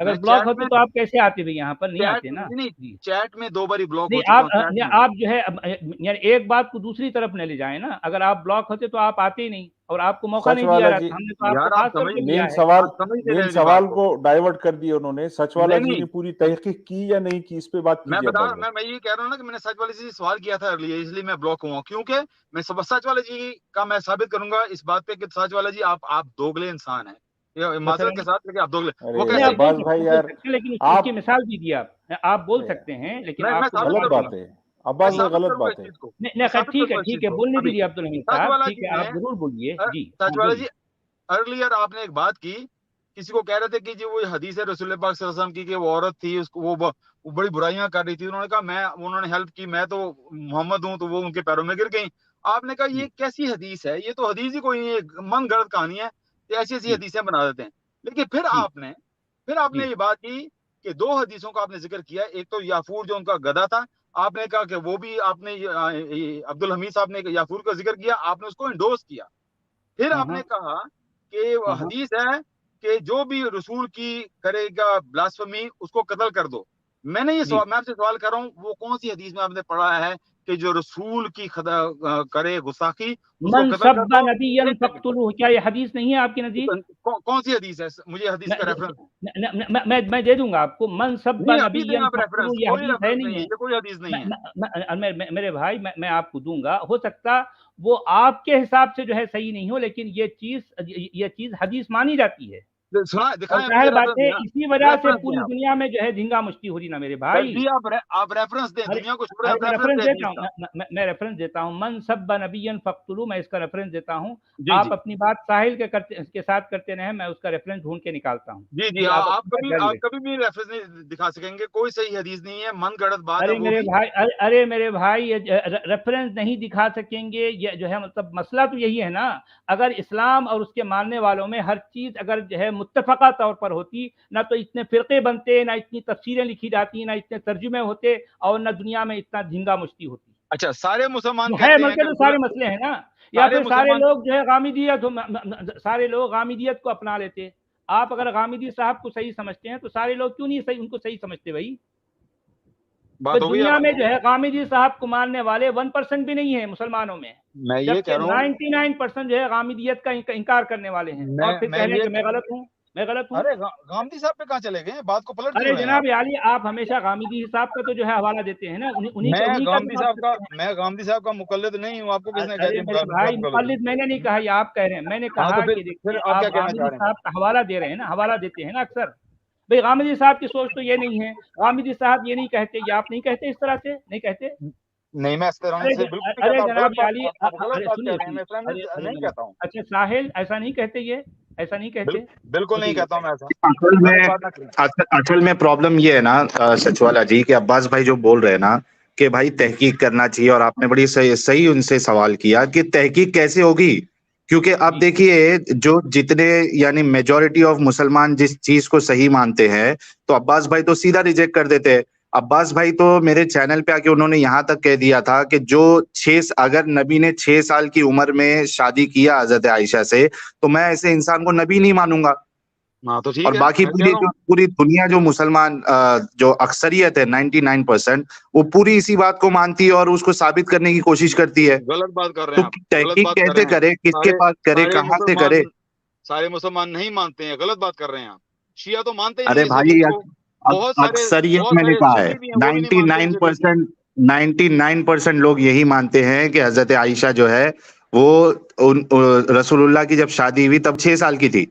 اگر بلاک ہوتے تو آپ کیسے آتے بھائی یہاں پر؟ نہیں آتے نا. نہیں چیٹ میں 2 باری بلاک ہو نہیں چکا ہوں. آپ جو ہے یعنی ایک بات کو دوسری طرف نہ لے جائیں نا. اگر آپ بلاک ہوتے تو آپ آتے ہی نہیں اور آپ کو موقع نہیں دیا رہا. ہم نے تو آپ کو خاص طور پہ دیا ہے. مین سوال کو ڈائیورٹ کر دیا انہوں نے. سچ والا جی نے پوری تحقیق کی یا نہیں کی اس پہ بات کیجیے. میں یہ کہہ رہا ہوں نا کہ میں نے سچ والے جی سے سوال کیا تھا ارلی، اس لیے میں بلاک ہوا، کیونکہ میں سچ والے جی کا میں ثابت کروں گا اس بات پہ کہ سچ والا جی آپ دوگلے انسان ہیں معذرت کے ساتھ. آپ دوگلے وہ کیسے لیکن اس کی مثال دیجیے. آپ بول سکتے ہیں لیکن غلط بات ہے. عباس بھائی غلط بات ہے. ٹھیک ہے بولنے دیجیے عبدالحمید صاحب. ٹھیک ہے آپ ضرور بولیے. جی سچ والا جی ارلیئر آپ نے ایک بات کی، کسی کو کہہ رہے تھے کہ جی وہ حدیث رسول پاک صلی اللہ علیہ وسلم کی کہ وہ عورت تھی، اس کو وہ بڑی برائیاں کر رہی تھی. انہوں نے کہا انہوں نے ہیلپ کی، میں تو محمد ہوں، تو وہ ان کے پیروں میں گر گئیں. آپ نے کہا یہ کیسی حدیث ہے، یہ تو حدیث ہی کوئی نہیں ہے، من گڑت کہانی ہے، ایسی ایسی حدیثیں بنا دیتے ہیں. لیکن پھر آپ نے یہ بات کی کہ 2 حدیثوں کا آپ نے ذکر کیا. ایک تو یافور جو ان کا گدھا تھا، آپ نے کہا کہ وہ بھی آپ نے عبدالحمید صاحب نے یافور کا ذکر کیا، آپ نے اس کو انڈورس کیا. پھر آپ نے کہا کہ حدیث ہے کہ جو بھی رسول کی کرے گا بلاسفمی اس کو قتل کر دو. میں نے یہ میں آپ سے سوال کر رہا ہوں، وہ کون سی حدیث میں آپ نے پڑھا ہے کہ جو رسول کی کرے گستاخی من سب نبیا فاقتلوہ؟ کیا یہ حدیث نہیں ہے آپ کی نزدیک؟ کون سی حدیث ہے؟ مجھے حدیث کا ریفرنس میں دے دوں گا آپ کو. من سب نبیا فاقتلوہ یہ حدیث ہے نہیں ہے. کوئی حدیث نہیں ہے میرے بھائی. میں آپ کو دوں گا. ہو سکتا وہ آپ کے حساب سے جو ہے صحیح نہیں ہو، لیکن یہ چیز حدیث مانی جاتی ہے. ظاہر بات ہے اسی وجہ سے پوری دنیا میں جو ہے دھنگا مچتی ہو رہی نا میرے بھائی. آپ ریفرنس دیں، دنیا کو چھوڑیں. میں ریفرنس دیتا ہوں. من سب نبیا فاقتلوہ، میں اس کا ریفرنس دیتا ہوں. آپ اپنی بات ساحل کے ساتھ کرتے رہیں، میں اس کا ریفرنس ڈھونڈ کے نکالتا ہوں. جی آپ کبھی بھی ریفرنس نہیں دکھا سکیں گے. کوئی صحیح حدیث نہیں ہے، من گڑت بات ہے. ارے میرے بھائی ریفرنس نہیں دکھا سکیں گے، یہ جو ہے مطلب مسئلہ تو یہی ہے نا. اگر اسلام اور اس کے ماننے والوں میں ہر چیز اگر جو ہے متفقہ طور پر ہوتی، نہ تو اتنے فرقے بنتے، نہ اتنی تفسیریں لکھی جاتی، نہ اتنے ترجمے ہوتے، اور نہ دنیا میں اتنا دھنگا مچتی ہوتی. اچھا سارے مسلمان تو سارے مسئلے ہیں نا. یا پھر سارے لوگ جو ہے سارے لوگ غامدیت کو اپنا لیتے. آپ اگر غامدی صاحب کو صحیح سمجھتے ہیں تو سارے لوگ کیوں نہیں ان کو صحیح سمجھتے بھائی؟ دنیا میں جو ہے غامدی صاحب کو ماننے والے 1% بھی نہیں ہے مسلمانوں میں. میں یہ کہہ رہا ہوں 99% جو ہے غامدیت کا انکار کرنے والے ہیں. اور پھر کہہ رہے ہیں کہ میں غلط ہوں. ارے غامدی صاحب پہ کہاں چلے گئے؟ بات کو پلٹ. ارے جناب عالی، آپ ہمیشہ غامدی صاحب کا تو جو ہے حوالہ دیتے ہیں نا. میں غامدی صاحب کا مقلد نہیں ہوں. آپ کو کس نے کہا؟ بھائی مقلد میں نے نہیں کہا، یہ آپ کہہ رہے ہیں. میں نے کہا کہ دیکھیے آپ غامدی صاحب کا حوالہ دے رہے ہیں نا، حوالہ دیتے ہیں نا اکثر. بھائی غامدی صاحب کی سوچ تو یہ نہیں ہے. غامدی صاحب یہ نہیں کہتے، یہ آپ نہیں کہتے اس طرح سے؟ نہیں کہتے. نہیں میں اس طرح سے بالکل ارے جناب علی نہیں کہتا ہوں. اچھا ساحل ایسا نہیں کہتے، یہ ایسا نہیں کہتے. بالکل نہیں کہتا ہوں میں ایسا. اصل میں پرابلم یہ ہے نا سچ والا جی کہ عباس بھائی جو بول رہے ہیں نا کہ بھائی تحقیق کرنا چاہیے، اور آپ نے بڑی صحیح ان سے سوال کیا کہ تحقیق کیسے ہوگی. کیونکہ اب دیکھیے جو جتنے یعنی میجورٹی آف مسلمان جس چیز کو صحیح مانتے ہیں تو عباس بھائی تو سیدھا ریجیکٹ کر دیتے ہیں. عباس بھائی تو میرے چینل پہ آ کے انہوں نے یہاں تک کہہ دیا تھا کہ جو اگر نبی نے 6 سال کی عمر میں شادی کیا حضرت عائشہ سے تو میں ایسے انسان کو نبی نہیں مانوں گا. اور باقی پوری دنیا جو مسلمان جو اکثریت ہے 99% وہ پوری اسی بات کو مانتی ہے اور اس کو ثابت کرنے کی کوشش کرتی ہے. غلط بات کر رہے ہیں. تو تحقیق کیسے کرے، کس کے پاس کرے، کہاں سے کرے؟ سارے مسلمان نہیں مانتے ہیں. غلط بات کر رہے ہیں آپ. شیعہ تو مانتے ہی نہیں. ارے بھائی اکثریت میں نے کہا ہے 99% لوگ یہی مانتے ہیں کہ حضرت عائشہ جو ہے وہ رسول اللہ کی جب شادی ہوئی تب 6 سال کی تھی.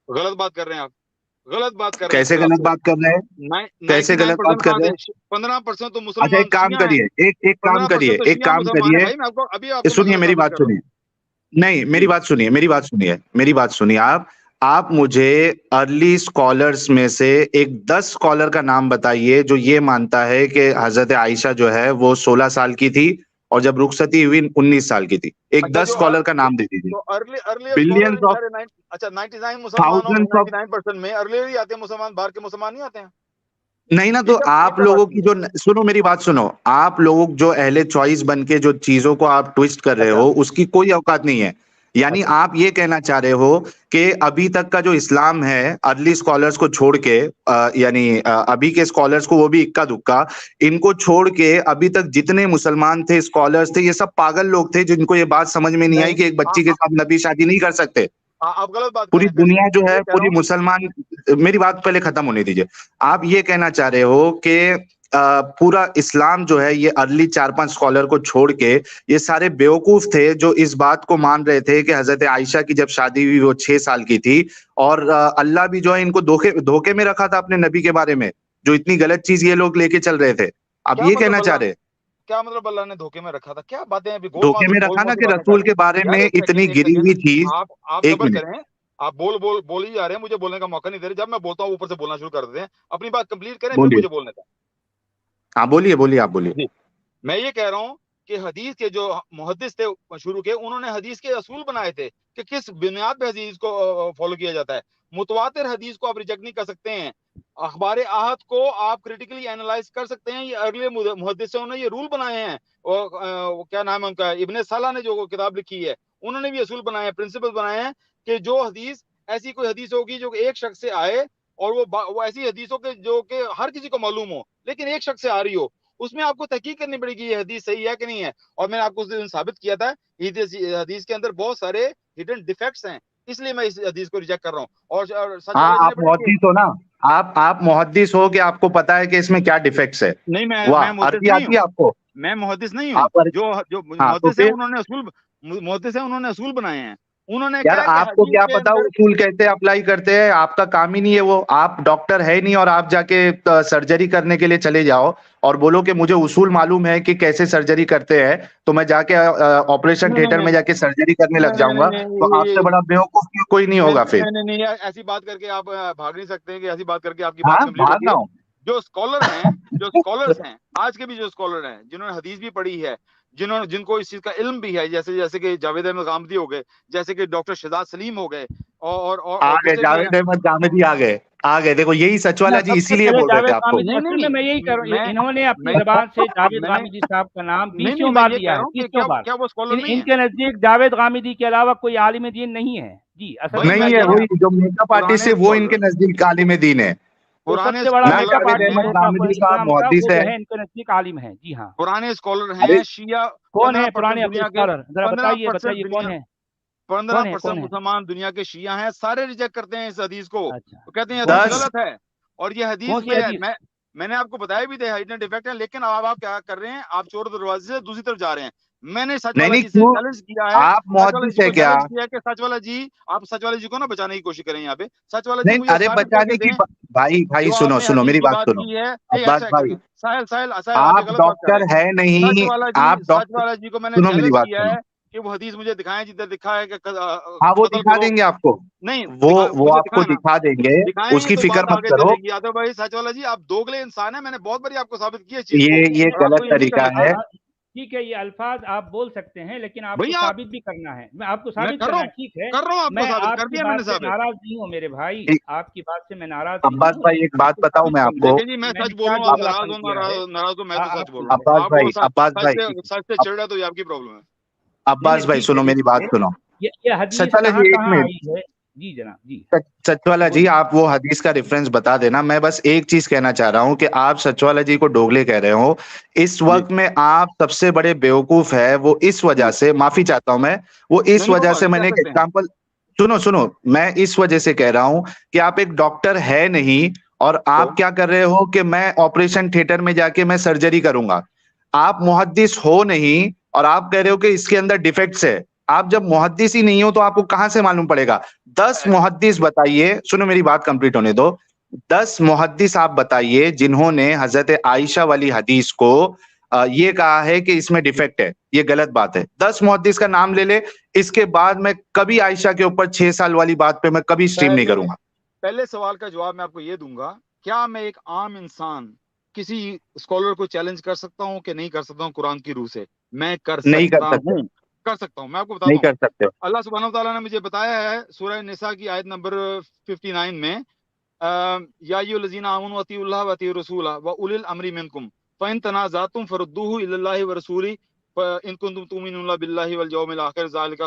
غلط بات کر رہے ہیں آپ. غلط بات کر رہے ہیں. کیسے غلط بات کر رہے ہیں؟ کیسے غلط بات کر رہے ہیں؟ 15% تو مسلمان. اچھا ایک کام کریے، ایک کام کریے، سنیے میری بات سنیے. نہیں میری بات سنیے آپ مجھے ارلی اسکالرس میں سے ایک 10 اسکالر کا نام بتائیے جو یہ مانتا ہے کہ حضرت عائشہ جو ہے وہ 16 سال کی تھی اور جب رخصتی ہوئی 19 سال کی تھی. ایک 10 اسکالر کا نام دے دیجیے. بلینز آف 99% میں ارلیئر ہی آتے ہیں مسلمان، باہر کے مسلمان نہیں آتے ہیں. نہیں نا. تو آپ لوگوں کی جو سنو میری بات سنو، آپ لوگ جو اہل چوائس بن کے جو چیزوں کو آپ ٹویسٹ کر رہے ہو اس کی کوئی اوقات نہیں ہے. یعنی آپ یہ کہنا چاہ رہے ہو کہ ابھی تک کا جو اسلام ہے ارلی اسکالرس کو چھوڑ کے یعنی ابھی کے اسکالرس کو وہ بھی اکا دکا ان کو چھوڑ کے ابھی تک جتنے مسلمان تھے اسکالرس تھے یہ سب پاگل لوگ تھے جن کو یہ بات سمجھ میں نہیں آئی کہ ایک بچی کے ساتھ نبی شادی نہیں کر سکتے. آپ غلط بات پوری دنیا جو ہے پوری مسلمان, میری بات پہلے ختم ہونے دیجیے. آپ یہ کہنا چاہ رہے ہو کہ پورا اسلام جو ہے یہ ارلی 4-5 اسکالر کو چھوڑ کے یہ سارے بیوقوف تھے جو اس بات کو مان رہے تھے کہ حضرت عائشہ کی جب شادی ہوئی وہ 6 سال کی تھی, اور اللہ بھی جو ہے ان کو دھوکے میں رکھا تھا اپنے نبی کے بارے میں, جو اتنی غلط چیز یہ لوگ لے کے چل رہے تھے. آپ یہ کہنا چاہ رہے کیا مطلب اللہ نے دھوکے میں رکھا تھا؟ کیا باتیں ابھی دھوکے میں رکھا نا کہ رسول کے بارے میں اتنی گری ہوئی چیز. آپ صبر کریں, آپ بول ہی جا رہے ہیں, مجھے بولنے کا موقع نہیں دے رہے. جب میں بولتا ہوں اوپر سے بولنا شروع کر دیتے ہیں. اپنی بات کمپلیٹ کریں پھر مجھے بولنے کا. ہاں بولیے آپ بولیے. میں یہ کہہ رہا ہوں کہ حدیث کے جو محدث تھے شروع کے, انہوں نے حدیث کے اصول بنائے تھے کہ کس بنیاد پہ حدیث کو فالو کیا جاتا ہے. متواتر حدیث کو آپ ریجیکٹ نہیں کر سکتے ہیں, اخبار احاد کو آپ کریٹیکلی اینالائز کر سکتے ہیں. یہ اگلے محدثوں نے یہ رول بنائے ہیں, اور کیا نام ہے ان کا, ابن صلاح نے جو کتاب لکھی ہے انہوں نے بھی اصول بنائے ہیں, پرنسپل بنائے ہیں کہ جو حدیث ایسی کوئی حدیث ہوگی جو ایک شخص سے آئے, اور وہ ایسی حدیثوں کے جو کہ ہر کسی کو معلوم ہو لیکن ایک شخص سے آ رہی ہو, اس میں آپ کو تحقیق کرنی پڑے گی یہ حدیث صحیح ہے کہ نہیں ہے. اور میں نے آپ کو اس دن ثابت کیا تھا حدیث کے اندر بہت سارے ہڈن ڈیفیکٹس ہیں, اس لیے میں اس حدیث کو ریجیکٹ کر رہا ہوں. اور سچ آپ محدث ہو نا, آپ محدث ہو کہ آپ کو پتا ہے کہ اس میں کیا ڈیفیکٹس ہے. نہیں, میں محدث نہیں ہوں, میں محدث نہیں ہوں. جو محدث ہیں انہوں نے اصول بنائے ہیں. انہوں نے یار آپ کو کیا پتا اصول کیسے اپلائی کرتے ہیں, آپ کا کام ہی نہیں ہے وہ. آپ ڈاکٹر ہے نہیں اور آپ جا کے سرجری کرنے کے لیے چلے جاؤ اور بولو کہ مجھے اصول معلوم ہے کہ کیسے سرجری کرتے ہیں, تو میں جا کے آپریشن تھیٹر میں جا کے سرجری کرنے لگ جاؤں گا. تو آپ سے بڑا بیوقوف کوئی نہیں ہوگا. پھر نہیں, ایسی بات کر کے آپ بھاگ نہیں سکتے ہیں کہ ایسی بات کر کے آپ کی بات کمپلیٹ ہوگی. جو اسکالرس ہیں آج کے بھی, جو اسکالر ہیں جنہوں نے حدیث بھی پڑھی ہے, جن کو اس چیز کا علم بھی ہے, جیسے کہ جاوید احمد غامدی ہو گئے, جیسے کہ ڈاکٹر شہزاد سلیم ہو گئے, اور جاوید احمد غامدی آ گئے. دیکھو یہی سچ والا جی اسی لیے بول رہے تھے آپ کو. میں یہی کر رہا ہوں, انہوں نے اپنی زبان سے جاوید غامدی صاحب کا نام 20 بار لیا ہے, 30 بار. ان کے نزدیک جاوید غامدی کے علاوہ کوئی عالم دین نہیں ہے. جی نہیں ہے, وہی جو میک اپ آرٹسٹ ہے وہ ان کے نزدیک عالم دین ہے. سب سے بڑا جاوید احمد غامدی صاحب محدث ہے, ان کے نزدیک عالم ہے. جی ہاں, پرانے اسکالر ہیں شیعہ. کون ہے پرانے اسکالر, ذرا بتائیے کون ہے. 15% مسلمان دنیا کے شیعہ ہیں, سارے ریجیکٹ کرتے ہیں اس حدیث کو, کہتے ہیں حدیث غلط ہے. اور یہ حدیث میں نے آپ کو بتایا بھی تھے ہڈن ڈیفیکٹ ہے, لیکن اب آپ کیا کر رہے ہیں, آپ چور دروازے سے دوسری طرف جا رہے ہیں. میں نے سچ والا جی سے چیلنج کیا ہے, آپ محدث ہے کیا کہ سچ والا جی, آپ سچ والے جی کو نا بچانے کی کوشش کریں یہاں پہ. سچ والا جی ارے بچانے کی بھائی سنو میری بات سنو. عباس بھائی آپ ڈاکٹر ہے نہیں, آپ سچ والا جی کو میں نے چیلنج کیا ہے کہ وہ حدیث مجھے دکھائیں جدھر دکھا ہے کہ ہاں وہ دکھا دیں گے آپ کو. نہیں, وہ آپ کو دکھا دیں گے, اس کی فکر مت کرو. یادو بھائی سچ والا جی آپ دوگلے انسان ہیں, میں نے بہت باری آپ کو ثابت کیا چیز. یہ غلط طریقہ ہے. ٹھیک ہے, یہ الفاظ آپ بول سکتے ہیں لیکن آپ کو ثابت بھی کرنا ہے. میں آپ کو ثابت کرنا, ٹھیک ہے, میں آپ کی بات سے ناراض نہیں ہوں میرے بھائی, آپ کی بات سے میں ناراض نہیں ہوں. عباس بھائی ایک بات بتاؤں میں آپ کو, میں سچ بول رہا ہوں, ناراض ہوں, میں تو سچ بول رہا ہوں. عباس بھائی سچ سے چڑھ رہا ہے تو یہ آپ کی پرابلم ہے. عباس بھائی سنو میری بات سنو. یہ حدیث کہاں آئی ہے؟ جی جناب, جی سچ والا جی آپ وہ حدیث کا ریفرنس بتا دینا. میں بس ایک چیز کہنا چاہ رہا ہوں کہ آپ سچ والا جی کو ڈوگلے کہہ رہے ہو اس وقت میں, آپ سب سے بڑے بیوقوف ہے. وہ اس وجہ سے, معافی چاہتا ہوں میں, وہ اس وجہ سے, میں نے ایک ایگزامپل سنو, میں اس وجہ سے کہہ رہا ہوں کہ آپ ایک ڈاکٹر ہے نہیں, اور آپ کیا کر رہے ہو کہ میں آپریشن تھیٹر میں جا کے میں سرجری کروں گا. آپ محدث ہو نہیں اور آپ کہہ رہے ہو کہ اس کے اندر ڈیفیکٹس ہے. آپ جب محدث ہی نہیں ہو تو آپ کو کہاں سے معلوم پڑے گا؟ 10 محدث بتائیے, سنو میری بات کمپلیٹ ہونے دو. 10 محدث آپ بتائیے جنہوں نے حضرت عائشہ والی حدیث کو یہ کہا ہے کہ اس میں ڈیفیکٹ ہے, یہ غلط بات ہے. 10 محدث کا نام لے لے, اس کے بعد میں کبھی عائشہ کے اوپر 6 سال والی بات پہ میں کبھی سٹریم نہیں کروں گا. پہلے سوال کا جواب میں آپ کو یہ دوں گا, کیا میں ایک عام انسان کسی اسکالر کو چیلنج کر سکتا ہوں کہ نہیں کر سکتا ہوں؟ قرآن کی روح سے میں کر سکتا ہوں. میں آپ کو بتاتا ہوں, کر سکتے. اللہ سبحانہ وتعالیٰ نے مجھے بتایا ہے سورہ نساء کی آیت نمبر 59 میں, یا ایھا الذین آمنوا اطیعوا اللہ واطیعوا الرسول واولی الامر منکم فان تنازعتم فردوہ الی اللہ ورسولہ ان کنتم تؤمنون باللہ والیوم الآخر ذالک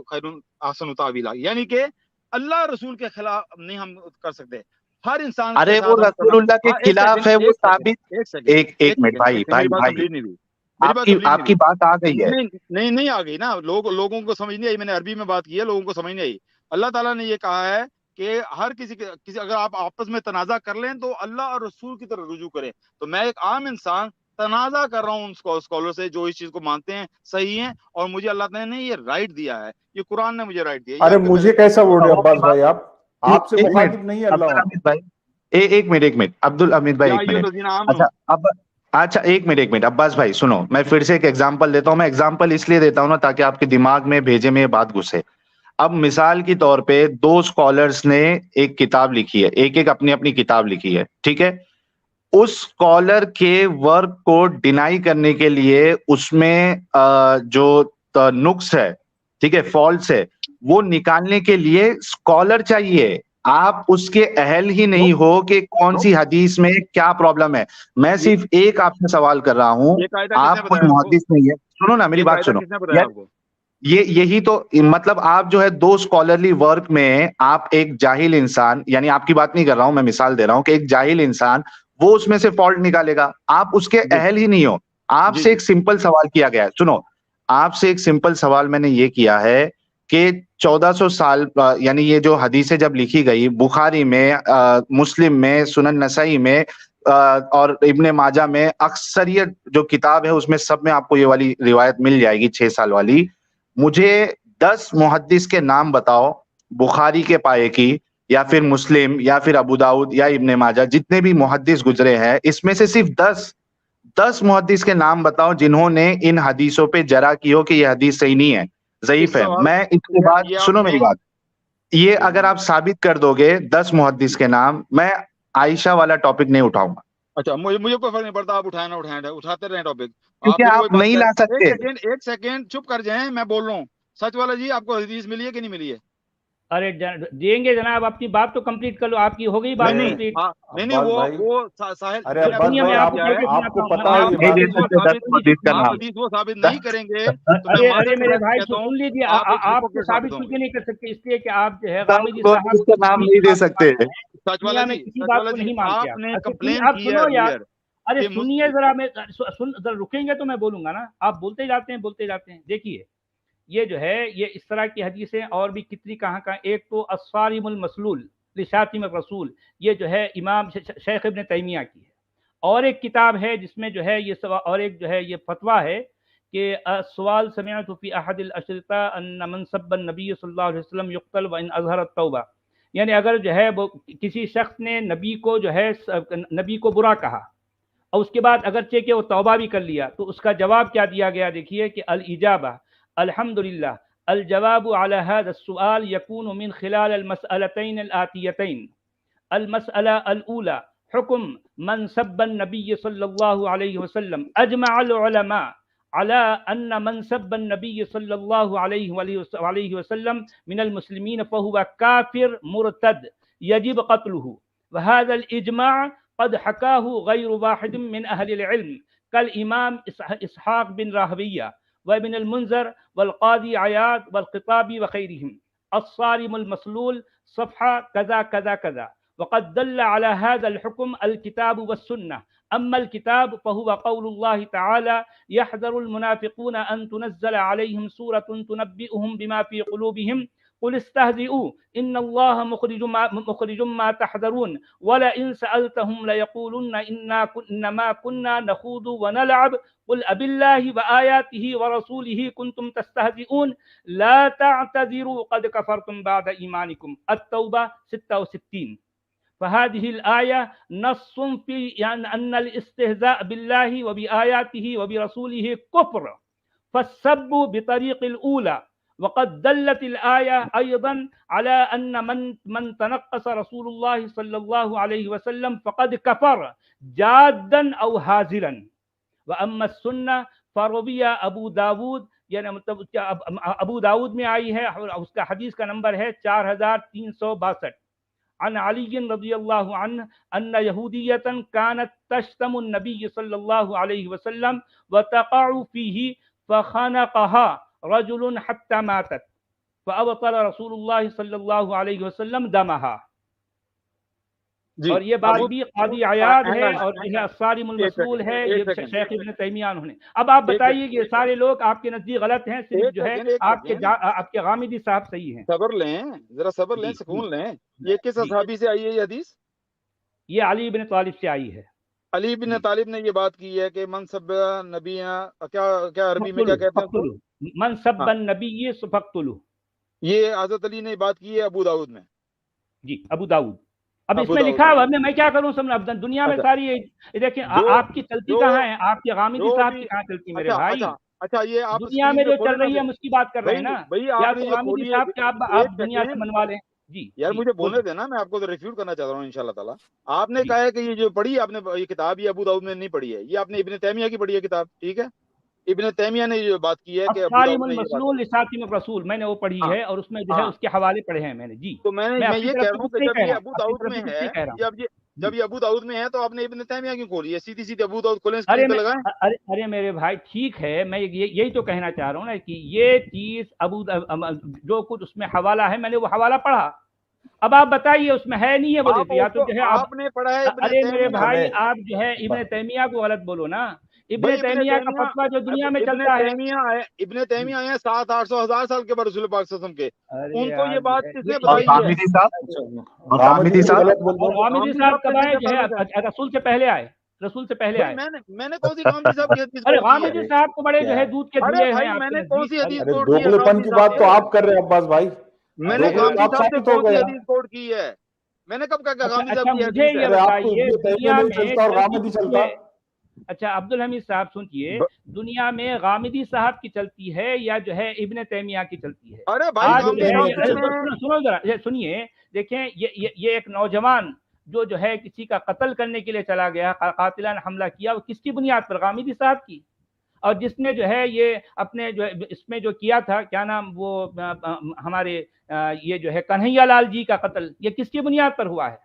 خیر احسن تاویلا، یعنی کہ اللہ رسول کے خلاف نہیں ہم کر سکتے. ہر انسان کے ارے ساتھ وہ ہم رسول اللہ کے خلاف ہے، وہ ثابت. ایک منٹ بھائی میری بات کمپلیٹ نہیں ہوئی، میری بات کمپلیٹ آپ کی بات آ گئی ہے. نہیں آ گئی نا. لوگوں کو سمجھ نہیں آئی. میں نے عربی میں بات کی ہے، لوگوں کو سمجھ نہیں آئی. اللہ تعالیٰ نے یہ کہا ہے کہ ہر کسی اگر آپ آپس میں تنازع کر لیں تو اللہ اور رسول کی طرف رجوع کریں. تو میں ایک عام انسان تنازع کر رہا ہوں ان اسکالر سے جو اس چیز کو مانتے ہیں صحیح ہیں، اور مجھے اللہ تعالیٰ نے یہ رائٹ دیا ہے، یہ قرآن نے مجھے رائٹ دیا. ارے مجھے کیسا بول رہے عباس بھائی، آپ سے مخاطب نہیں ہے اللہ. ایک منٹ عبد الحمید بھائی، ایک منٹ. اچھا ایک منٹ عباس بھائی سنو، میں پھر سے ایک ایگزامپل دیتا ہوں. میں ایگزامپل اس لیے دیتا ہوں نا تاکہ آپ کے دماغ میں بھیجے میں یہ بات گھسے. اب مثال کی طور پہ دو اسکالرس نے ایک کتاب لکھی ہے، ایک اپنی اپنی کتاب لکھی ہے، ٹھیک ہے. اس اسکالر کے ورک کو ڈینائی کرنے کے لیے اس میں جو نقص ہے، ٹھیک ہے، فالٹس ہے، وہ نکالنے کے لیے اسکالر چاہیے. آپ اس کے اہل ہی نہیں ہو کہ کون سی حدیث میں کیا پرابلم ہے. میں صرف ایک آپ سے سوال کر رہا ہوں، آپ کوئی محدث نہیں ہے. سنو نا میری بات سنو یہی تو مطلب آپ جو ہے دو اسکالرلی ورک میں آپ ایک جاہل انسان، یعنی آپ کی بات نہیں کر رہا ہوں، میں مثال دے رہا ہوں کہ ایک جاہل انسان وہ اس میں سے فالٹ نکالے گا. آپ اس کے اہل ہی نہیں ہو. آپ سے ایک سمپل سوال کیا گیا ہے، سنو آپ سے ایک سمپل سوال میں نے یہ کیا ہے کہ 1400 سال یعنی یہ جو حدیثیں جب لکھی گئی بخاری میں، مسلم میں، سنن نسائی میں اور ابن ماجہ میں، اکثریت جو کتاب ہے اس میں سب میں آپ کو یہ والی روایت مل جائے گی 6 سال والی. مجھے 10 محدث کے نام بتاؤ بخاری کے پائے کی، یا پھر مسلم، یا پھر ابو داؤد یا ابن ماجہ، جتنے بھی محدث گزرے ہیں اس میں سے صرف 10 محدث کے نام بتاؤ جنہوں نے ان حدیثوں پہ جرح کی ہو کہ یہ حدیث صحیح نہیں ہے، ضعیف ہے. میں اس کے بعد سنو میری بات، یہ اگر آپ ثابت کر دو گے 10 محدث کے نام، میں عائشہ والا ٹاپک نہیں اٹھاؤں گا. اچھا مجھے کوئی فرق نہیں پڑتا، آپ اٹھائیں نہ اٹھائیں، اٹھاتے رہیں ٹاپک. کیونکہ آپ نہیں لا سکتے. ایک سیکنڈ چپ کر جائیں، میں بول رہا ہوں. سچ والا جی آپ کو حدیث ملی ہے کہ نہیں ملی ہے؟ ارے دیں گے جناب، اپنی بات تو کمپلیٹ کر لو. آپ کی ہو گئی بات کمپلیٹ؟ نہیں وہ ساحل، ارے عباس بھائی آپ کو پتا ہے حدیث وہ ثابت نہیں کریں گے تو میں ارے میرے بھائی سن لیجیے، آپ کو ثابت کیوں نہیں کر سکتے؟ اس لیے کہ آپ جو ہے غامدی صاحب کا نام نہیں دے سکتے. سچ والا جی، کسی بات کو نہیں مانتے آپ نے کمپلین آپ کی سنو ہے یار. ارے سنیے ذرا، میں ذرا رکیں گے تو میں بولوں گا نا. آپ بولتے جاتے ہیں. دیکھیے یہ جو ہے یہ اس طرح کی حدیثیں اور بھی کتنی کہاں. ایک تو الصارم المسلول لشاتم الرسول، یہ جو ہے امام شیخ ابن تیمیہ کی ہے. اور ایک کتاب ہے جس میں جو ہے یہ اور ایک جو ہے یہ فتویٰ ہے کہ سوال سمعت فی احد الاشرطہ ان من سب النبی صلی اللہ علیہ وسلم یقتل وان اظہر التوبہ. یعنی اگر جو ہے وہ کسی شخص نے نبی کو جو ہے نبی کو برا کہا اور اس کے بعد اگرچہ کہ وہ توبہ بھی کر لیا، تو اس کا جواب کیا دیا گیا؟ دیکھیے کہ الاجابہ الحمدللہ الجواب على هذا السؤال يكون من خلال المسألتين الآتيتين. المسألة الأولى حكم من سب النبي صلى الله عليه وسلم. أجمع العلماء على أن من سب النبي صلى الله عليه وسلم من المسلمين فهو كافر مرتد يجب قتله. وهذا الإجماع قد حكاه غير واحد من أهل العلم كالإمام إسحاق بن راهوية وابن المنذر والقاضي عياض والخطابي وغيرهم. الصارم المسلول صفحة كذا كذا كذا. وقد دل على هذا الحكم الكتاب والسنة. أما الكتاب فهو قول الله تعالى يحذر المنافقون أن تنزل عليهم سورة تنبئهم بما في قلوبهم قل استهزئوا إن الله مخرج ما تحذرون ولئن سألتهم ليقولن إنما كنا نخوض ونلعب قل أبالله وآياته ورسوله كنتم تستهزئون لا تعتذروا قد كفرتم بعد إيمانكم. التوبة 66. فهذه الآية نص في يعني أن الاستهزاء بالله وبآياته وبرسوله كفر فالسب بطريق الأولى. وقد دلت الآية أيضا على أن من تنقص رسول الله صلى الله عليه وسلم فقد كفر جادا أو هازلا. وأما السنة فروي أبو داود، یعنی مطلب ابو داود میں آئی ہے، اس کا حدیث کا نمبر ہے 4362. عن علي رضي الله عنه أن يهودية كانت تشتم النبي صلى الله عليه وسلم وتقع فيه فخنقها رجل حتى ماتت فأبطل رسول الله صلی اللہ علیہ وسلم دمها. اور یہ بات بھی قاضی عیاض ہے اور یہ الصارم المسلول ہے، یہ شیخ ابن تیمیہ انہوں نے. اب آپ بتائیے کہ یہ سارے لوگ آپ کے نزدیک غلط ہیں، صرف جو ہے آپ کے غامدی صاحب صحیح ہیں. صبر لیں، ذرا صبر لیں، سکون لیں. یہ کس صحابی سے آئی ہے یہ حدیث؟ یہ علی بن طالب سے آئی ہے. علی بن طالب نے یہ بات کی ہے کہ من سب نبی، کیا عربی میں کیا کہتے ہیں؟ من سب النبی فاقتلوہ. یہ حضرت علی نے بات کی ہے ابو داؤد میں. جی ابو داؤد. اب اس میں لکھا ہوا میں کیا کروں سب دنیا میں ساری دیکھیں آپ کی چلتی کہاں ہے، آپ کے غامدی صاحب کی کہاں چلتی میرے بھائی؟ اچھا یہ آپ دنیا میں جو چل رہی ہے ہم اس کی بات کر رہے ہیں نا، یا تو غامدی صاحب کے آپ دنیا سے منوا لیں. جی یار مجھے بولنے دینا، میں آپ کو ریفیوٹ کرنا چاہ رہا ہوں انشاءاللہ تعالیٰ. آپ نے کہا ہے کہ یہ جو پڑھی آپ نے یہ کتاب، یہ ابو داؤد میں نہیں پڑھی ہے، یہ آپ نے ابن تیمیہ کی پڑھی ہے کتاب، ٹھیک ہے؟ ابن تیمیہ نے یہ بات کی ہے کہ الصارم المسلول لصارم الرسول میں نے وہ پڑھی ہے اور اس میں جو ہے اس کے حوالے پڑھے ہیں میں نے. جی تو میں یہ کہہ رہا ہوں کہ جب یہ ابو داؤد میں ہے، جب یہ ابو داؤد میں ہے تو آپ نے ابن تیمیہ کیوں کھولی ہے؟ سیدھی سیدھی ابو داؤد کھولیں، اسکرین پہ لگائیں. ارے میرے بھائی ٹھیک ہے، میں یہی تو کہنا چاہ رہا ہوں نا کہ یہ چیز جو کچھ اس میں حوالہ ہے میں نے وہ حوالہ پڑھا. اب آپ بتائیے اس میں ہے نہیں ہے بولے یا تو جو ہے آپ نے پڑھا ہے. ارے میرے بھائی آپ جو ہے ابن تیمیہ کو غلط بولو نا. ابن تیمیہ کا فتویٰ جو دنیا میں چلتا ہے، ابن تیمیہ آئے 700-800 1000 کے بعد رسول پاک صلی اللہ علیہ وسلم کے. ان کو یہ بات کس نے بتائی ہے؟ غامدی صاحب کب آئے؟ جو ہے رسول سے پہلے آئے، رسول سے پہلے آئے. میں نے کون سی غامدی صاحب کی حدیث؟ ارے غامدی صاحب کو بڑے جو ہے دودھ کے دھلے ہیں. میں نے کون سی حدیث کوٹ کی ہے؟ دوغلےپن کی بات تو آپ کر رہے ہیں عباس بھائی. میں نے غامدی صاحب سے کون سی حدیث کوٹ کی ہے؟ میں نے کب کہا کہ غامدی صاحب کی حدیث ہے؟ مجھے یہ بتائیے دنیا میں، اچھا عبدالحمید صاحب سنیے، دنیا میں غامدی صاحب کی چلتی ہے یا جو ہے ابن تیمیہ کی چلتی ہے؟ ارے بھائی سنو ذرا، سنیے دیکھیں، یہ ایک نوجوان جو ہے کسی کا قتل کرنے کے لیے چلا گیا، قاتلانہ حملہ کیا، وہ کس کی بنیاد پر؟ غامدی صاحب کی. اور جس نے جو ہے یہ اپنے جو اس میں جو کیا تھا کیا نام وہ ہمارے یہ جو ہے کنہیا لال جی کا قتل، یہ کس کی بنیاد پر ہوا ہے؟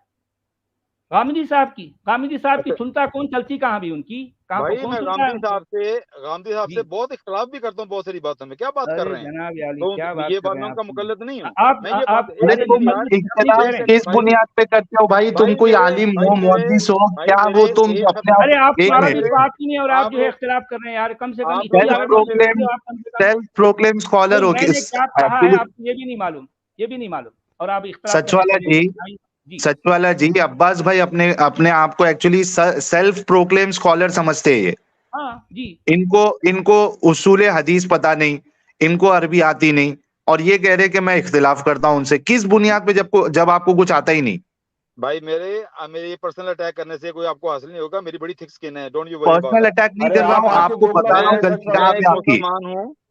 غامدی صاحب کی. غامدی صاحب کی سنتا کون، چلتی کہاں بھی ان کی؟ بھائی میں غامدی صاحب سے بہت اختلاف بھی کرتا ہوں بہت ساری باتوں میں. کیا بات کر رہے ہیں جناب؟ یہ بات میں ان کا مقلد نہیں ہوں. کس بنیاد پہ کرتے ہو بھائی؟ تم کوئی عالم ہو، محدث ہو کیا؟ وہ تم ارے آپ بات نہیں اور آپ جو ہے اختلاف کر رہے ہیں یار. کم سے کم سیلف پروکلیم اسکالر ہو. یہ بھی نہیں معلوم، یہ بھی نہیں معلوم. اور آپ سچ والا جی عباس بھائی اپنے آپ کو ایکچولی سیلف پروکلیم اسکالر سمجھتے ہیں. ان کو اصول حدیث پتہ نہیں، ان کو عربی آتی نہیں، اور یہ کہہ رہے کہ میں اختلاف کرتا ہوں ان سے. کس بنیاد پہ جب آپ کو کچھ آتا ہی نہیں؟ بھائی میرے پرسنل اٹیک کرنے سے کوئی آپ کو حاصل نہیں ہوگا. میری بڑی تھک سکن ہے، ڈونٹ یو وری. پرسنل اٹیک نہیں کر رہا ہوں، آپ کو بتا رہا ہوں غلطی کہاں پہ آپ کی.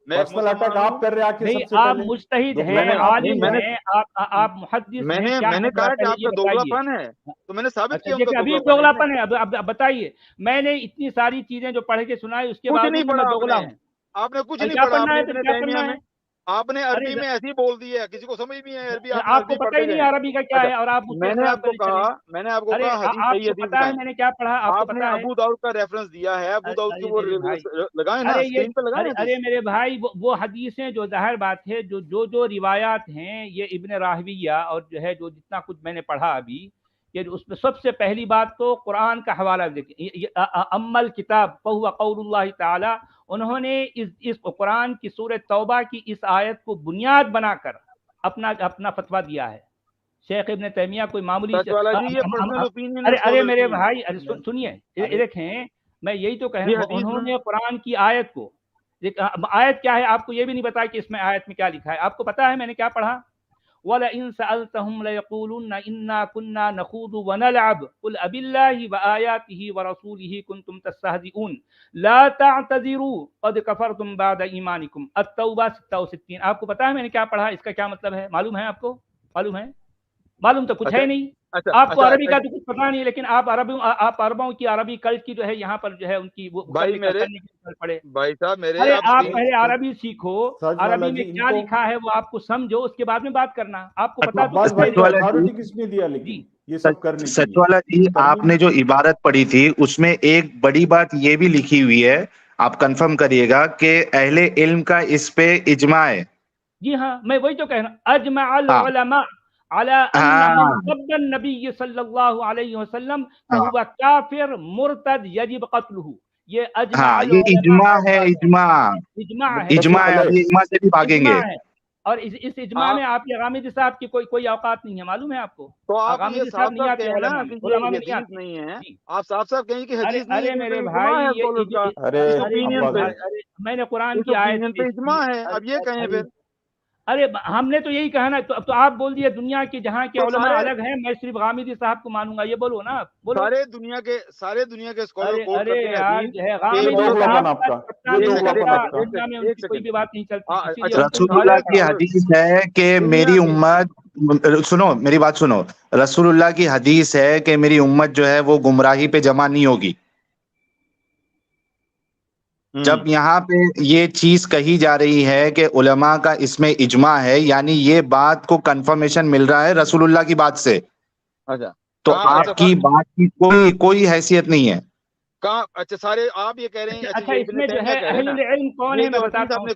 پرسنل اٹیک آپ کر رہے ہیں. آپ مجتہد ہیں، عالم ہیں، آپ محدث ہیں. میں نے کہا کہ آپ کا دوغلا پن ہے تو میں نے ثابت کیا. ابھی دوغلا پن ہے. اب بتائیے، میں نے اتنی ساری چیزیں جو پڑھ کے سنائی اس کے بعد میں دوغلا ہوں. آپ نے کچھ نہیں پڑھا. آپ نے عربی میں ایسی بول دی ہے، کسی کو سمجھ نہیں ہے عربی. آپ کو پتہ ہی نہیں عربی کا کیا ہے. اور آپ میں نے آپ کو کہا حدیث پتہ ہے میں نے کیا پڑھا. آپ نے ابو داؤد کا ریفرنس دیا ہے، ابو داؤد کی وہ لگائیں نا اسکرین پہ لگائیں. ارے میرے بھائی وہ حدیثیں جو ظاہر بات ہے جو روایات ہیں یہ ابن راہویہ اور جو ہے جو جتنا کچھ میں نے پڑھا ابھی، کہ اس میں سب سے پہلی بات تو قرآن کا حوالہ دیکھیں. امل کتاب فہو قول اللہ تعالی، انہوں نے اس قرآن کی سورۃ توبہ کی اس آیت کو بنیاد بنا کر اپنا فتویٰ دیا ہے. شیخ ابن تیمیہ کوئی معمولی ارے میرے بھائی سنیے دیکھیں، میں یہی تو کہہ رہا ہوں. انہوں نے قرآن کی آیت کو، آیت کیا ہے آپ کو یہ بھی نہیں بتایا کہ اس میں آیت میں کیا لکھا ہے. آپ کو پتا ہے میں نے کیا پڑھا؟ وَلَئِن سَأَلْتَهُمْ لَيَقُولُنَّ إِنَّا كُنَّا نَخُوضُ وَنَلْعَبُ قُلْ أَبِاللَّهِ وَآيَاتِهِ وَرَسُولِهِ كُنتُمْ تَسْتَهْزِئُونَ لَا تَعْتَذِرُوا قَدْ كَفَرْتُمْ بَعْدَ إِيمَانِكُمْ التوبہ 66. آپ کو پتا ہے میں نے کیا پڑھا؟ اس کا کیا مطلب ہے معلوم ہے؟ آپ کو معلوم ہے؟ معلوم تو کچھ ہے نہیں. آپ کو عربی کا تو کچھ پتا نہیں، لیکن آپ عربوں کی عربی کلچر کی جو ہے یہاں پر جو ہے ان کی بھائی صاحب میرے آپ پہلے عربی سیکھو، عربی میں کیا لکھا ہے وہ آپ کو سمجھو، اس کے بعد میں بات کرنا. آپ کو پتا کس نے دیا لیکن یہ سب کرنے. سچ والا جی آپ نے جو عبارت پڑھی تھی اس میں ایک بڑی بات یہ بھی لکھی ہوئی ہے، آپ کنفرم کریے گا کہ اہل علم کا اس پہ اجماع ہے. جی ہاں میں وہی تو کہہ رہا ہوں، اجمع العلماء على ان من سب النبی صلی اللہ علیہ وسلم فهو کافر مرتد یجب قتلہ. یہ اجمع یہ اجماع ہے، اجماع ہے، اجماع ہے. ابھی اجماع سے بھی بھاگیں گے. اور اس اجماع میں آپ کے غامدی صاحب کی کوئی اوقات نہیں ہے، معلوم ہے آپ کو؟ تو آپ یہ غامدی صاف نہیں صاف آتے کہیں نا علماء کہ میں، یہ علماء میں حدیث آتے. نہیں ہے. جی آپ صاف صاف کہیں کہ حدیث نہیں ارے ہے، میرے یہ اجماع بھائی ہے scholars کا. ارے اس opinion پہ میں نے قرآن اس کی آیت opinion پہ پیش اجماع کی. ہے. اب یہ کہیں پھر ارے ہم نے تو یہی کہا نا، تو آپ بول دیے دنیا کے جہاں کے تو علماء سارے الگ ہیں، میں صرف غامدی صاحب کو مانوں گا، یہ بولو نا، بولو. سارے دنیا کے اسکالر کوٹ ارے کرتے ہیں یار حدیث. جو ہے یہ غامدی دوغلاپن صاحب آپ کا، کا یہ ایک دوغلاپن سیکنڈ آپ کا. دنیا میں ان کی کوئی بھی بات نہیں چلتی، اسی لیے اچھا، رسول اللہ کی حدیث ہے کہ میری امت، سنو میری بات سنو، رسول اللہ کی حدیث ہے کہ میری امت جو ہے وہ گمراہی پہ جمع نہیں ہوگی. جب یہاں پہ یہ چیز کہی جا رہی ہے کہ علماء کا اس میں اجماع ہے، یعنی یہ بات کو کنفرمیشن مل رہا ہے رسول اللہ کی بات سے. اچھا تو آپ کی بات کی کوئی حیثیت نہیں ہے. اچھا سارے آپ یہ کہہ رہے ہیں. اچھا اس میں جو ہے اہل العلم کون ہے میں بتاتا ہوں.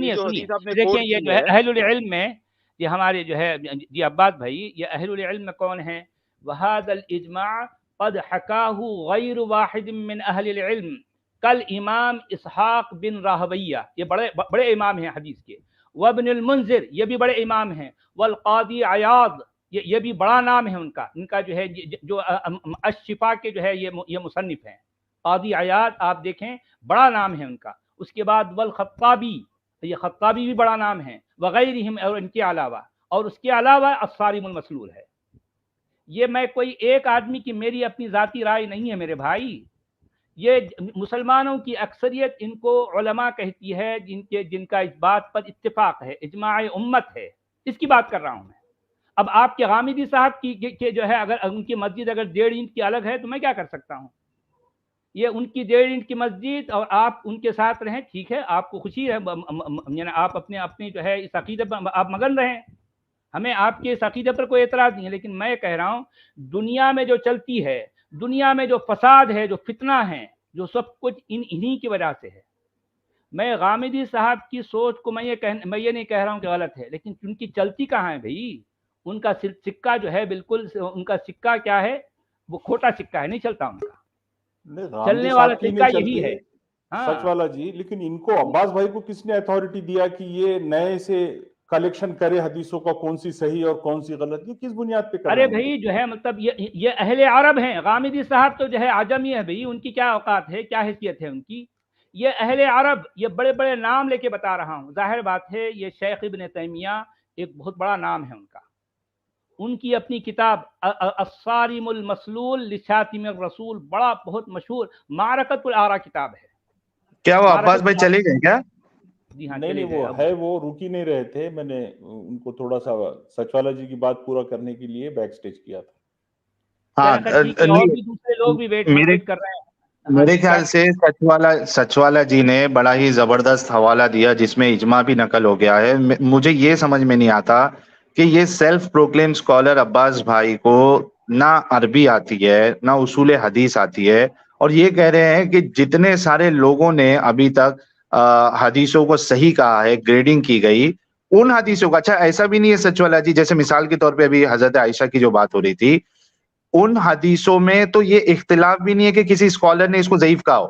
سنیے دیکھیں یہ جو ہے اہل العلم میں یہ ہمارے جو ہے جی عباس بھائی، یہ اہل العلم میں کون ہیں؟ وهذا الاجماع قد حكاه غیر واحد من اہل العلم کل امام اسحاق بن راہویہ، یہ بڑے امام ہیں حدیث کے، وابن المنذر یہ بھی بڑے امام ہیں، والقاضی عیاض یہ بھی بڑا نام ہے ان کا جو ہے جو الشفا کے جو ہے یہ مصنف ہیں. قاضی عیاض آپ دیکھیں بڑا نام ہے ان کا. اس کے بعد والخطابی، یہ خطابی بھی بڑا نام ہے، وغیرہم اور ان کے علاوہ، اور اس کے علاوہ الصارم المسلول ہے. یہ میں کوئی ایک آدمی کی میری اپنی ذاتی رائے نہیں ہے میرے بھائی، یہ مسلمانوں کی اکثریت ان کو علماء کہتی ہے جن کا اس بات پر اتفاق ہے، اجماع امت ہے، اس کی بات کر رہا ہوں میں. اب آپ کے غامدی صاحب کی جو ہے اگر ان کی مسجد اگر 1.5 انچ کی الگ ہے تو میں کیا کر سکتا ہوں؟ یہ ان کی 1.5 انچ کی مسجد اور آپ ان کے ساتھ رہیں، ٹھیک ہے، آپ کو خوشی ہے، یعنی آپ اپنے جو ہے اس عقیدے پر آپ مگن رہیں، ہمیں آپ کے اس عقیدے پر کوئی اعتراض نہیں ہے. لیکن میں کہہ رہا ہوں دنیا میں جو چلتی ہے، دنیا میں جو فساد ہے، جو فتنہ ہے، جو سب کچھ انہی کی وجہ سے ہے. میں غامدی صاحب کی سوچ کو میں یہ نہیں کہہ رہا ہوں کہ غلط ہے، لیکن ان کی چلتی کہاں ہے بھائی؟ ان کا سکہ جو ہے بالکل ان کا سکہ کیا ہے؟ وہ کھوٹا سکہ ہے، نہیں چلتا ان کا. چلنے والا سکہ یہی ہے. سچ والا جی، لیکن ان کو عباس بھائی کو کس نے اتھارٹی دیا کہ یہ نئے سے کلیکشن کرے حدیثوں کا، کون سی صحیح اور کون سی غلط؟ یہ کس بنیاد پہ کر رہے ہیں؟ ارے بھائی جو ہے مطلب یہ اہل عرب ہیں. غامدی صاحب تو جو ہے عجمی ہے بھائی، ان کی کیا اوقات ہے، کیا حیثیت ہے ان کی؟ یہ اہل عرب، یہ بڑے بڑے نام لے کے بتا رہا ہوں. ظاہر بات ہے یہ شیخ ابن تیمیہ ایک بہت بڑا نام ہے ان کا. ان کی اپنی کتاب الصارم المسلول لشاتم الرسول بڑا بہت مشہور معرکۃ الآراء کتاب ہے. کیا وہ عباس بھائی چلے گئے کیا؟ جی ہاں نہیں وہ رک ہی نہیں رہے تھے. میں نے ان کو تھوڑا سا سچ والا جی کی بات پورا کرنے کے لیے بیک سٹیج کیا تھا. اور بھی دوسرے لوگ بھی ویٹ کر رہے ہیں. میرے خیال سے سچ والا جی نے بڑا ہی زبردست حوالہ دیا جس میں اجماع بھی نقل ہو گیا ہے. مجھے یہ سمجھ میں نہیں آتا کہ یہ سیلف پروکلیم اسکالر عباس بھائی کو نہ عربی آتی ہے نہ اصول حدیث آتی ہے، اور یہ کہہ رہے ہیں کہ جتنے سارے لوگوں نے ابھی تک حدیثوں کو صحیح کہا ہے، گریڈنگ کی گئی ان حدیثوں کا. اچھا ایسا بھی نہیں ہے سچ والا جی، جیسے مثال کے طور پہ ابھی حضرت عائشہ کی جو بات ہو رہی تھی، ان حدیثوں میں تو یہ اختلاف بھی نہیں ہے کہ کسی اسکالر نے اس کو ضعیف کہا ہو،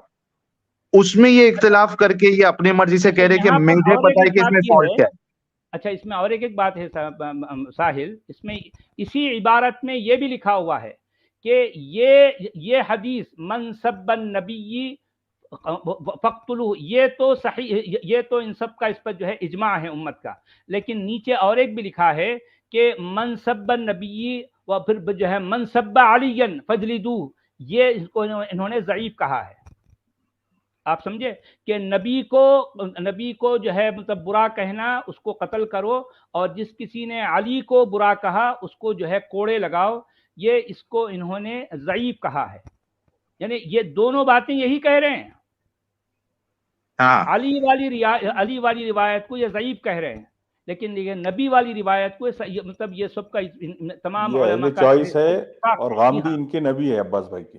اس میں یہ اختلاف کر کے یہ اپنی مرضی سے کہہ رہے کہ مجھے پتا ہے کہ اس میں فالٹ کیا ہے. اچھا اس میں اور ایک بات ہے ساحل، اس میں اسی عبارت میں یہ بھی لکھا ہوا ہے کہ یہ حدیث من سب النبی فقتلوہ، یہ تو صحیح، یہ تو ان سب کا اس پر جو ہے اجماع ہے امت کا. لیکن نیچے اور ایک بھی لکھا ہے کہ من سب النبی و پھر جو ہے من سب علی فجلدوہ، یہ اس کو انہوں نے ضعیف کہا ہے. آپ سمجھے کہ نبی کو جو ہے مطلب برا کہنا، اس کو قتل کرو، اور جس کسی نے علی کو برا کہا اس کو جو ہے کوڑے لگاؤ، یہ اس کو انہوں نے ضعیف کہا ہے. یعنی یہ دونوں باتیں یہی کہہ رہے ہیں. علی والی روایت کو یہ ضعیف کہہ رہے ہیں، لیکن یہ نبی والی روایت کو مطلب یہ سب کا تمام علماء کا چوائس ہے، اور غامدی ان کے نبی ہے عباس بھائی کے.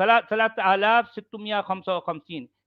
3655,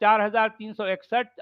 4361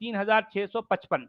3655।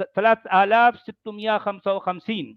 3655।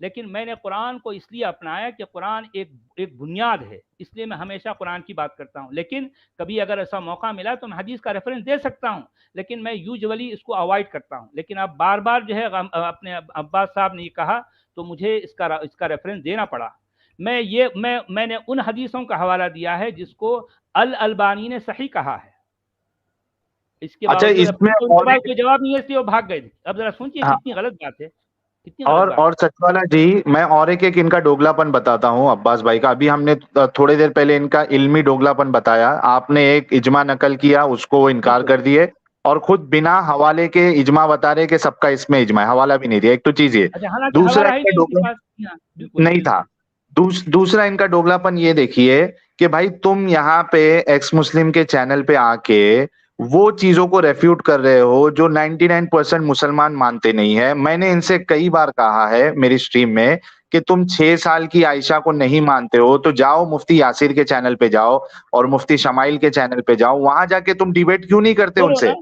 لیکن میں نے قرآن کو اس لیے اپنایا کہ قرآن ایک بنیاد ہے، اس لیے میں ہمیشہ قرآن کی بات کرتا ہوں. لیکن کبھی اگر ایسا موقع ملا تو میں حدیث کا ریفرنس دے سکتا ہوں، لیکن میں یوزولی اس کو اوائڈ کرتا ہوں. لیکن اب بار بار جو ہے اپنے عباس صاحب نے یہ کہا تو مجھے اس کا ریفرنس دینا پڑا. میں نے ان حدیثوں کا حوالہ دیا ہے جس کو الالبانی نے صحیح کہا ہے. اس کے اچھا، باوجود اس میں کوئی جواب نہیں ہے، اس لیے وہ بھاگ گئے. اب ذرا سوچیے کتنی غلط بات ہے. اور سچوالا جی، میں اور ایک ان کا ڈوگلا پن بتاتا ہوں عباس بھائی کا. ابھی ہم نے تھوڑے دیر پہلے ان کا علمی ڈوگلا پن بتایا، آپ نے ایک اجماع نقل کیا، اس کو وہ انکار کر دیے، اور خود بنا حوالے کے اجماع بتا رہے کہ سب کا اس میں اجماع ہے، حوالہ بھی نہیں دیا. ایک تو چیز یہ. دوسرا ان کا ڈوگلا نہیں تھا. دوسرا ان کا ڈوگلا پن یہ دیکھیے کہ بھائی تم یہاں پہ ایکس مسلم کے چینل پہ آ کے وہ چیزوں کو ریفیوٹ کر رہے ہو جو 99% مسلمان مانتے نہیں ہے. میں نے ان سے کئی بار کہا ہے میری سٹریم میں کہ تم 6 سال کی عائشہ کو نہیں مانتے ہو تو جاؤ مفتی یاسر کے چینل پہ جاؤ اور مفتی شمائل کے چینل پہ جاؤ، وہاں جا کے تم ڈیبیٹ کیوں نہیں کرتے ان سے؟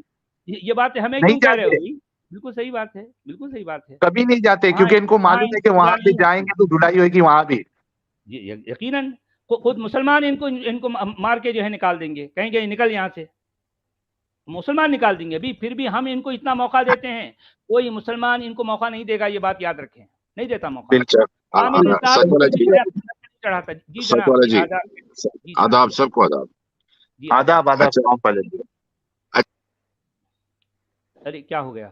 یہ بات ہمیں نہیں کیوں کہہ رہے ہو؟ جاتے، بالکل صحیح بات ہے، بالکل صحیح بات ہے. کبھی نہیں جاتے کیونکہ ان کو معلوم ہے کہ وہاں بھی جائیں گے تو دھلائی ہوئے گی وہاں بھی. یقیناً خود مسلمان ان کو مار کے جو ہے نکال دیں گے، کہیں گے نکل یہاں سے. مسلمان نکال دیں گے. پھر بھی ہم ان کو اتنا موقع دیتے ہیں، کوئی مسلمان ان کو موقع نہیں دے گا. یہ بات یاد رکھیں، نہیں دیتا موقع. آداب سب کو آداب. جی آداب. ارے کیا ہو گیا؟